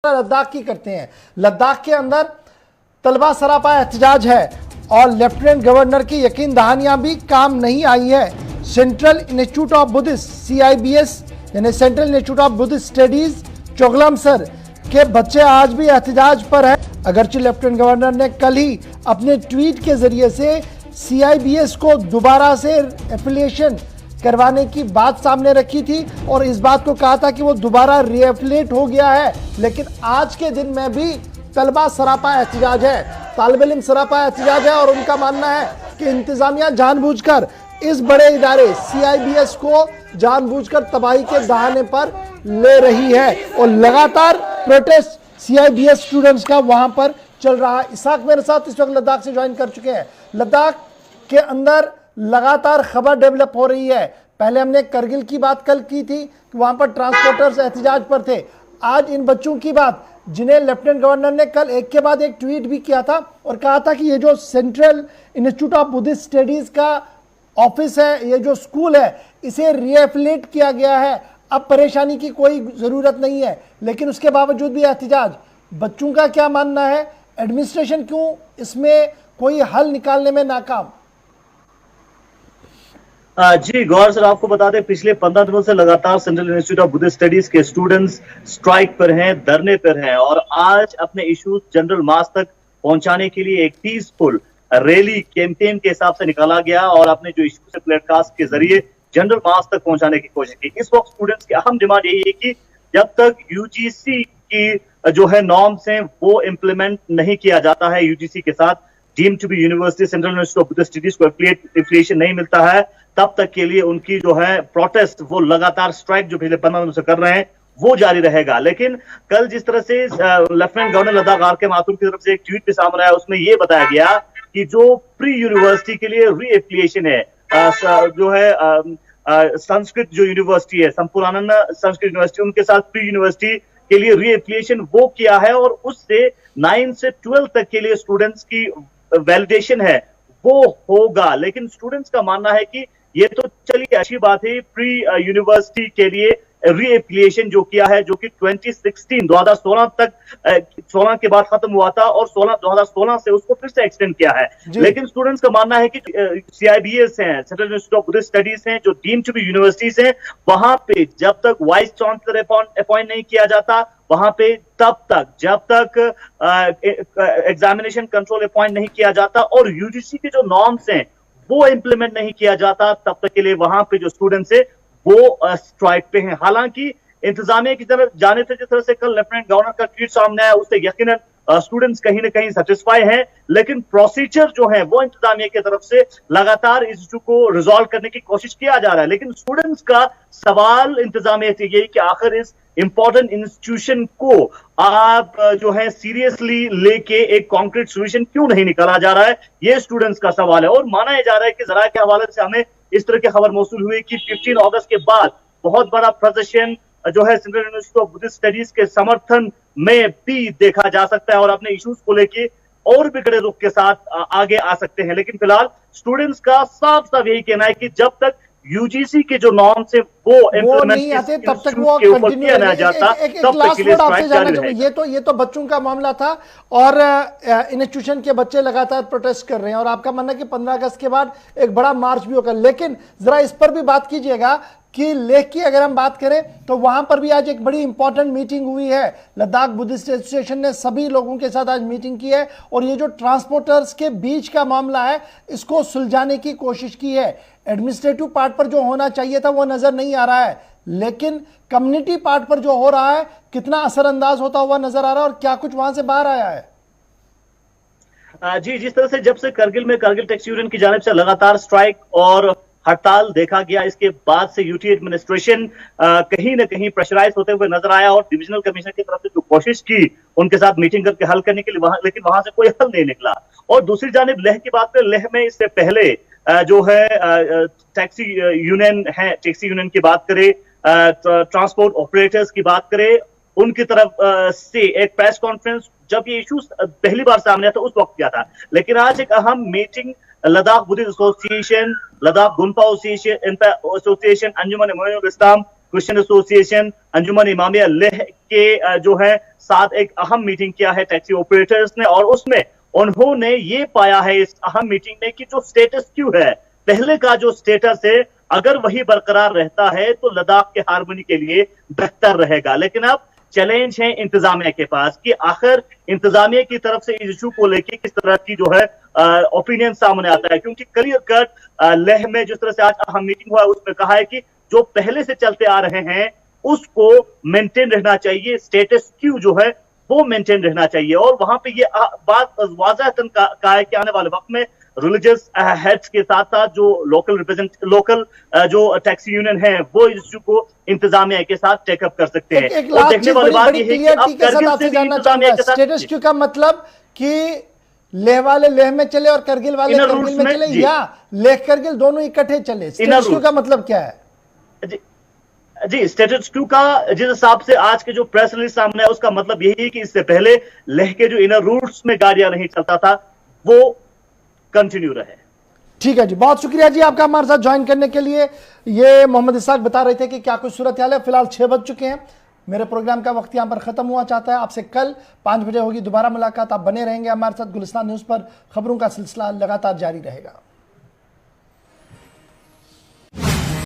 लद्दाख की करते हैं। लद्दाख के अंदर तलबा सरापा एहतजाज है और लेफ्टिनेंट गवर्नर की यकीन दहानियां भी काम नहीं आई है। Central institute of Buddhist CIBS यानी central institute of Buddhist studies Choglamsar के बच्चे आज भी एहतजाज पर हैं। अगरचे लेफ्टिनेंट गवर्नर ने कल ही अपने ट्वीट के जरिए से CIBS को दोबारा से एफिलिएशन करवाने की बात सामने रखी थी और इस बात को कहा था कि वो दोबारा रीएफिलिएट हो गया है, लेकिन आज के दिन में भी तलबा सरापा एहतजाज है, तालिब इल्म सरापा एहतजाज है और उनका मानना है कि इंतजामिया जानबूझकर इस बड़े इदारे CIBS को जानबूझकर तबाही के दहाने पर ले रही है और लगातार प्रोटेस्ट CIBS स्टूडेंट्स का वहां पर चल रहा है। इसाक मेरे साथ इस वक्त लद्दाख से ज्वाइन कर चुके हैं। लद्दाख के अंदर लगातार खबर डेवलप हो रही है। पहले हमने करगिल की बात कल की थी कि वहां पर ट्रांसपोर्टर्स एहतजाज पर थे। आज इन बच्चों की बात, जिन्हें लेफ्टिनेंट गवर्नर ने कल एक के बाद एक ट्वीट भी किया था और कहा था कि ये जो central institute of Buddhist studies का ऑफिस है, ये जो स्कूल है, इसे रीएफिलिएट किया गया है, अब परेशानी की कोई ज़रूरत नहीं है, लेकिन उसके बावजूद भी एहतजाज। बच्चों का क्या मानना है? एडमिनिस्ट्रेशन क्यों इसमें कोई हल निकालने में नाकाम? जी गौर सर, आपको बता दें पिछले 15 दिनों से लगातार central institute of Buddhist studies के स्टूडेंट्स स्ट्राइक पर हैं, धरने पर हैं और आज अपने इश्यूज जनरल मास तक पहुंचाने के लिए एक पीसफुल रैली कैंपेन के हिसाब से निकाला गया और अपने जो इश्यूज है प्लेटकास्ट के जरिए जनरल मास तक पहुंचाने की कोशिश की। इस वक्त स्टूडेंट्स की अहम डिमांड यही है कि जब तक UGC की जो है नॉर्म्स हैं वो इम्प्लीमेंट नहीं किया जाता है, UGC के साथ deemed to be university central institute of Buddhist studies को एफिलिएशन नहीं मिलता है, तब तक के लिए उनकी जो है प्रोटेस्ट, वो लगातार स्ट्राइक जो पिछले 15 दिनों से कर रहे हैं वो जारी रहेगा। लेकिन कल जिस तरह से lieutenant governor Ladakh RK Mathur की तरफ से एक ट्वीट भी सामने आया, उसमें यह बताया गया कि जो प्री यूनिवर्सिटी के लिए रीएफिलिएशन है, जो है संस्कृत जो यूनिवर्सिटी है, संपूर्णानंद संस्कृत यूनिवर्सिटी, उनके साथ प्री यूनिवर्सिटी के लिए रीएफिलिएशन वो किया है और उससे 9 से 12 तक के लिए स्टूडेंट्स की वैलिडेशन है वो होगा। लेकिन स्टूडेंट्स का मानना है कि ये तो चलिए अच्छी बात है, प्री यूनिवर्सिटी के लिए रीएफिलिएशन जो किया है, जो कि 2016 तक 16 के बाद खत्म हुआ था और 2016 से उसको फिर से एक्सटेंड किया है। लेकिन स्टूडेंट्स का मानना है कि CIBS हैं, central institute of Buddhist studies हैं, जो डीम्ड टू बी यूनिवर्सिटीज हैं, वहां पे जब तक वाइस चांसलर अपॉइंट नहीं किया जाता, वहां पे तब तक जब तक एग्जामिनेशन कंट्रोल अपॉइंट नहीं किया जाता और UGC के जो नॉर्म्स हैं वो इंप्लीमेंट नहीं किया जाता, तब तक के लिए वहां पे जो स्टूडेंट्स है वो स्ट्राइक पे हैं। हालांकि इंतजामिया की तरफ जाने से जिस तरह से कल लेफ्टिनेंट गवर्नर का ट्वीट सामने आया, उससे यकीनन स्टूडेंट्स कहीं ना कहीं सेटिस्फाई हैं, लेकिन प्रोसीजर जो है वो इंतजामिया की तरफ से लगातार इस इशू को रिजॉल्व करने की कोशिश किया जा रहा है। लेकिन स्टूडेंट्स का सवाल इंतजामिया से यही कि आखिर इस इंपॉर्टेंट इंस्टीट्यूशन को आप जो है सीरियसली लेके एक कॉन्क्रीट सोल्यूशन क्यों नहीं निकाला जा रहा है, ये स्टूडेंट्स का सवाल है। और माना जा रहा है कि जरा के हवाले से हमें इस तरह की खबर मौसूल हुई कि 15 अगस्त के बाद बहुत बड़ा प्रदर्शन जो है central institute of Buddhist studies के समर्थन में भी देखा जा सकता है और अपने इश्यूज को लेके और भी कड़े रुख के साथ आगे आ सकते हैं। लेकिन फिलहाल स्टूडेंट्स का साफ साफ यही कहना है कि जब तक UGC के जो नॉर्म्स है वो नहीं आते तब तक वो कंटिन्यू नहीं जाता, तब तक के लिए स्ट्राइक जारी रहेगा। ये तो बच्चों का मामला था और इंस्टीट्यूशन के बच्चे लगातार प्रोटेस्ट कर रहे हैं और आपका मानना है कि 15 अगस्त के बाद एक बड़ा मार्च भी होगा। लेकिन जरा इस पर भी बात कीजिएगा कि लेह की अगर हम बात करें तो वहां पर भी आज एक बड़ी इंपॉर्टेंट मीटिंग हुई है। लद्दाख बुद्धिस्ट एसोसिएशन ने सभी लोगों के साथ आज मीटिंग की है और ये जो ट्रांसपोर्टर्स के बीच का मामला है इसको सुलझाने की कोशिश की है। एडमिनिस्ट्रेटिव पार्ट पर जो होना चाहिए था वो नजर नहीं आ रहा है, लेकिन कम्युनिटी पार्ट पर जो हो रहा है कितना असरअंदाज होता हुआ नजर आ रहा है और क्या कुछ वहां से बाहर आया है? जी, जिस तरह से जब से करगिल में करगिल टैक्सी यूनियन की जानिब से लगातार स्ट्राइक और हड़ताल देखा गया, इसके बाद से UT एडमिनिस्ट्रेशन कहीं ना कहीं प्रेशराइज होते हुए नजर आया और डिविजनल कमिश्नर की तरफ से जो कोशिश की उनके साथ मीटिंग करके हल करने के लिए, लेकिन वहां से कोई हल नहीं निकला। और दूसरी जानिब लेह की बात करें, लेह में इससे पहले जो है टैक्सी यूनियन की बात करें, ट्रांसपोर्ट ऑपरेटर्स की बात करें, उनकी तरफ से एक प्रेस कॉन्फ्रेंस जब ये इशू पहली बार सामने आया था उस वक्त किया था। लेकिन आज एक अहम meeting Ladakh Buddhist association, Ladakh Gonpa association, Anjuman Moinul Islam, Christian association, Anjuman Imamia Leh के जो है साथ एक अहम मीटिंग किया है टैक्सी ऑपरेटर्स ने, और उसमें उन्होंने ये पाया है इस अहम मीटिंग में कि जो स्टेटस क्यू है, पहले का जो स्टेटस है, अगर वही बरकरार रहता है तो लद्दाख के हार्मनी के लिए बेहतर रहेगा। लेकिन अब चैलेंज है इंतजामिया के पास कि आखिर इंतजामिया की तरफ से इस इशू को लेकर किस तरह की जो है ओपिनियन सामने आता है, क्योंकि क्लियर कट लेह में जिस तरह से आज अहम मीटिंग हुआ उसमें कहा है कि जो पहले से चलते आ रहे हैं उसको मेंटेन रहना चाहिए, स्टेटस क्यू जो है वो मेंटेन रहना चाहिए। और वहां पे ये बात वाज़हतन कहा है कि आने वाले वक्त में रिलीजियस हेड्स के साथ साथ जो लोकल जो टैक्सी यूनियन है वो इस इशू को इंतजामिया के साथ टेकअप कर सकते हैं। एक और देखने वाली बात यह है कि अब करगिल से भी इंतजामिया के साथ स्टेटस क्यू का मतलब कि लेह वाले लेह में चले और करगिल वाले करगिल में चले, या लेह करगिल दोनों इकट्ठे चले? स्टेटस क्यू का मतलब क्या है? जी, स्टेटस क्यू का जिस हिसाब से आज के जो प्रेस रिलीज सामने है उसका मतलब यही है कि इससे पहले लेह के जो इनर रूट्स में गाड़ियां नहीं चलता था वो कंटिन्यू रहे। ठीक है जी, बहुत शुक्रिया जी आपका हमारे साथ ज्वाइन करने के लिए। ये मोहम्मद इसाक बता रहे थे कि क्या कुछ सूरत हाल है। फिलहाल 6 बज चुके हैं, मेरे प्रोग्राम का वक्त यहां पर खत्म हुआ चाहता है। आपसे कल 5 बजे होगी दोबारा मुलाकात। आप बने रहेंगे हमारे साथ। गुलिस्तान न्यूज पर खबरों का सिलसिला लगातार जारी रहेगा।